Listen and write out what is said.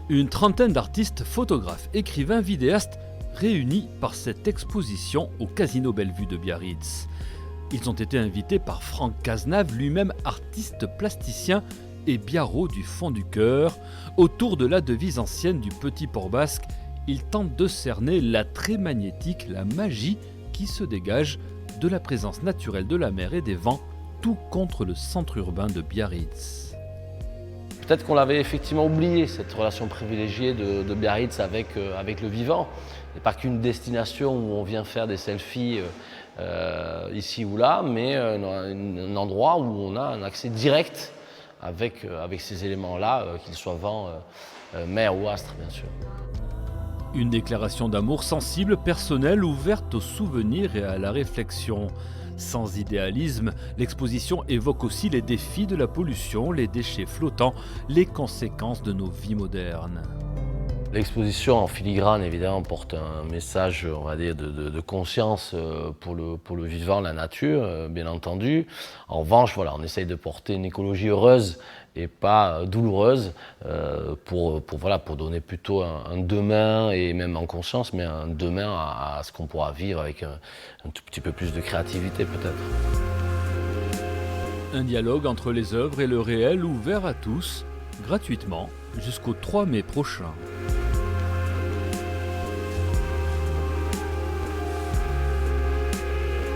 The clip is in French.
Une trentaine d'artistes, photographes, écrivains, vidéastes réunis par cette exposition au Casino Bellevue de Biarritz. Ils ont été invités par Franck Cazenave, lui-même artiste plasticien et biarrot du fond du cœur. Autour de la devise ancienne du Petit Port Basque, ils tentent de cerner l'attrait magnétique, la magie qui se dégage de la présence naturelle de la mer et des vents, tout contre le centre urbain de Biarritz. Peut-être qu'on l'avait effectivement oublié, cette relation privilégiée de Biarritz avec le vivant. Et pas qu'une destination où on vient faire des selfies ici ou là, mais un endroit où on a un accès direct avec ces éléments-là, qu'ils soient vent, mer ou astre, bien sûr. Une déclaration d'amour sensible, personnelle, ouverte aux souvenirs et à la réflexion. Sans idéalisme, l'exposition évoque aussi les défis de la pollution, les déchets flottants, les conséquences de nos vies modernes. L'exposition en filigrane, évidemment, porte un message, on va dire, de conscience pour le vivant, la nature, bien entendu. En revanche, voilà, on essaye de porter une écologie heureuse et pas douloureuse pour donner plutôt un demain, et même en conscience, mais un demain à ce qu'on pourra vivre avec un tout petit peu plus de créativité, peut-être. Un dialogue entre les œuvres et le réel ouvert à tous, gratuitement, jusqu'au 3 mai prochain.